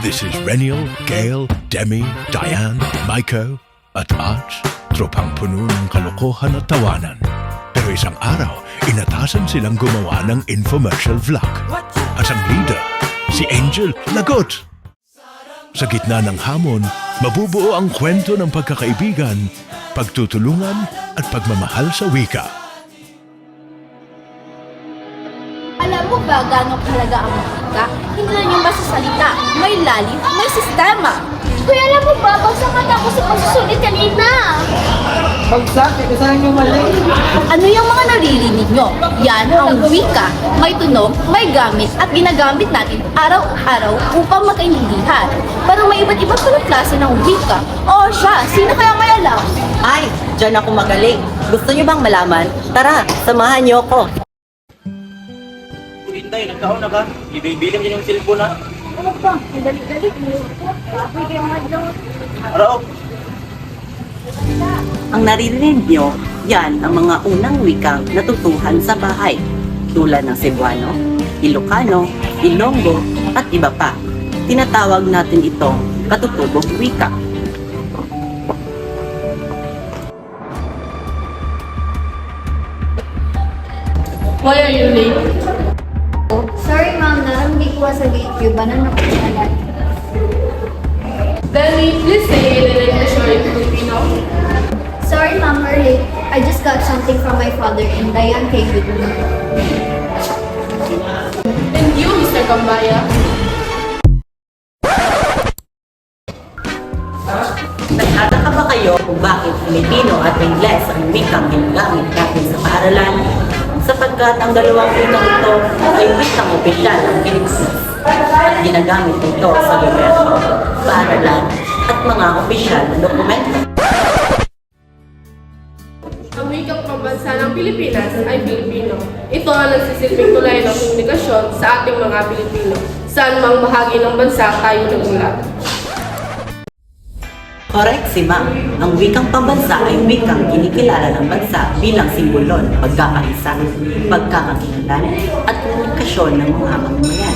This is Reniel, Gail, Demi, Diane, Maiko, at Arch, tropang puno ng kalokohan at tawanan. Pero isang araw, inatasan silang gumawa ng infomercial vlog. At ang leader, si Angel Lagot. Sa gitna ng hamon, mabubuo ang kwento ng pagkakaibigan, pagtutulungan at pagmamahal sa wika. Alam mo ba gano'ng kahalaga ang wika? Hindi lang yung basta salita, may lalim, may sistema. Kuya, alam mo ba, bagsak matapos sa pagsusulit kanina. Bagsak? Saan yung mali? Ano yung mga naririnig nyo? Yan ang wika. May tunog, may gamit, at ginagamit natin araw-araw upang magkaintindihan. Pero may iba't ibang palang klase ng wika. O siya, sino kaya may alam? Ay, dyan ako magaling. Gusto niyo bang malaman? Tara, samahan niyo ako. Hintay, nagkaon na ka? Ibibilim din yung cellphone na. Ano ba? Ang dali-dali. Apoy kayo madlaw. Araw. Ang naririnig niyo, yan ang mga unang wikang natutuhan sa bahay. Tulad ng Cebuano, Ilocano, Ilonggo, at iba pa. Tinatawag natin itong katutubong wika. Why are you late? Sorry ma'am, narambi ko sa gate yung banan na kumalat. Then please say it in English or in Filipino. Sorry ma'am, we're late. I just got something from my father and Diane came with me. And you, Mr. Kambaya? Nagtataka ba kayo kung bakit Filipino at Ingles ang wikang ginagamit natin sa paaralan? Sapagkat ang dalawang wikang ito ay wikang opisyal ng Pilipinas at ginagamit ito sa gobyerno, paaralan at mga opisyal na dokumento. Ang wikang pambansa ng Pilipinas ay Filipino. Ito ang nagsisilbing tulay ng komunikasyon sa ating mga Pilipino. Saan mang bahagi ng bansa tayo nagmula. Correct si Ma'am. Ang wikang pambansa ay wikang kinikilala ng bansa bilang simbolo ng pagkakaisa, pagkakakilanlan at komunikasyon ng mga mamamayan.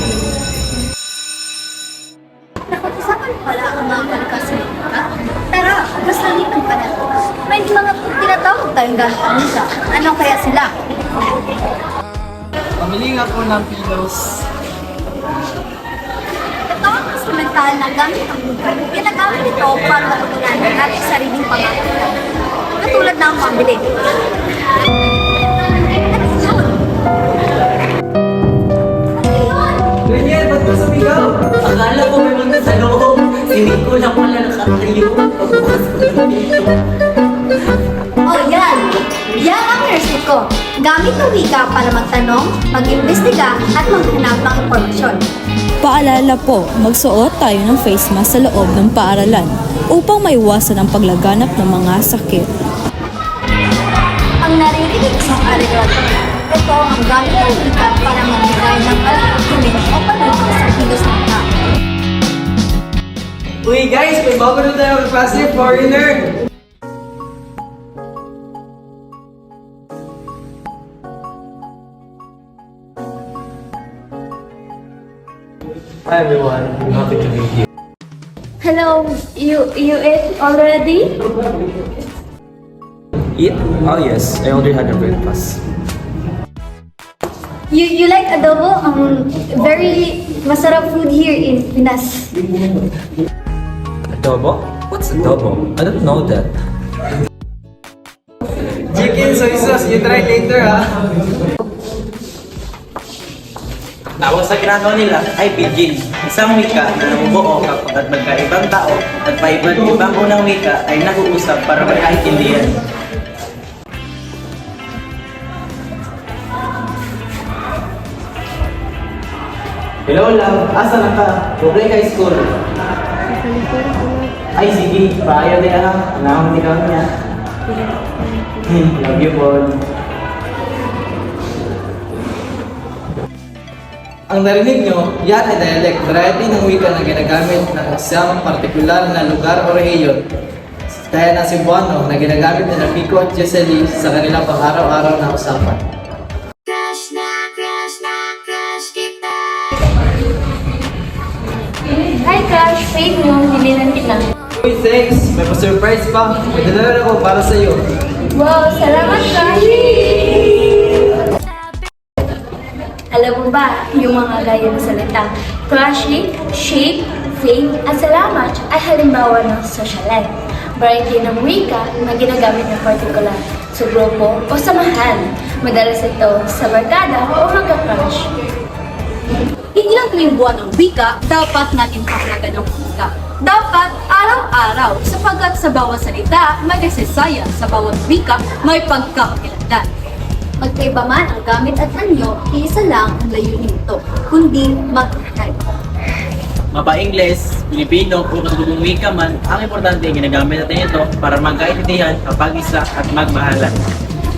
Nakapag-usapan pala ang mga pagkasalita. Tara, mas nalitang pa na. May mga tinatawag tayong gamit ang wika. Ano kaya sila? Pamili nga po ng pillows. Ito ang instrumental na gamit ang wika. Ginagamit ito para matutunan ng ating sariling pangako. Katulad ng pambili. Daniel, ba't ka sumigaw? Akala ko may mga sa loob. Sinig ko lang wala nakatayo. Pagbukas ko ng dito. Oh, yan! Yan ang nurse ko. Gamit ng wika para magtanong, mag-imbestiga at maghanap ng impormasyon. Paalala po, magsuot tayo ng face mask sa loob ng paaralan upang maiwasan ang paglaganap ng mga sakit. Ang naririnig sa aralan, ito ang gamit ng wika para magbigay ng argument o panunod sa kilos ng tao. Uy guys, may bago na tayo klase, foreigner! Hi everyone, I'm happy to meet you. Hello, you ate already? Eat? Oh yes, I already had a breakfast. You like adobo? Very masarap food here in Pinas. Adobo? What's adobo? I don't know that. Chicken soy sauce, you try later ha? Tawag sa ginagawa nila ay pidgin. Isang wika na nabubuo kapag magkaibang tao at paiba't ibang unang wika ay nag-uusap para magkaintindihan. Hello love, asa na ka? Pobre ka school. Ay sige, paayaw din ha. Anahon di ka niya. Love you Paul. Ang narinig nyo, yan ay dialect, variety ng wika na ginagamit ng isang partikular na lugar o rehiyon. Kaya ng Cebuano na ginagamit nila Pico at Jesely sa kanilang pang-araw-araw na usapan. Hi, Ka! sa inyo, hilinan kita. Uy, thanks! May pa-surprise pa. May dala ako para sa'yo. Wow, salamat Crush! Alam mo ba, yung mga gaya ng salita, crushing, shape, fame, at salamat ay halimbawa ng social life. Variety ng wika na ginagamit ng partikular sa grupo o samahan. Madalas ito sa barkada o magka-crush. Hindi lang tuwing buwan ng wika, dapat natin pahlagan ng wika. Dapat araw-araw, sapagkat sa bawat salita, may nagsasaya, sa bawat wika, may pagkakakilanlan. Magkaiba man ang gamit at anyo, iisa lang ang layunin nito, kundi magkakay. Mapa-Ingles, Pilipino o katulong wika man, ang importante ginagamit natin ito para magkaintindihan, kapag-isa at magmahalan.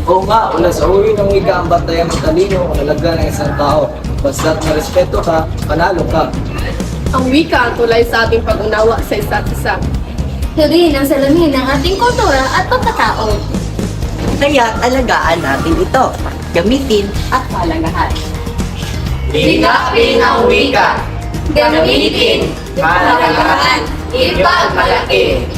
Oo nga, wala sa uri ng wika ang batayan ng talino o nalaga ng isang tao. Basta't marespeto ka, panalo ka. Ang wika ang tulay sa ating pag-unawa sa isa't isa. Ito rin ang salamin ng ating kultura at pagkatao. Kaya alagaan natin ito, gamitin at palagahan. Ligapin ang wika! Gamitin, palagahan, ipagmalaki.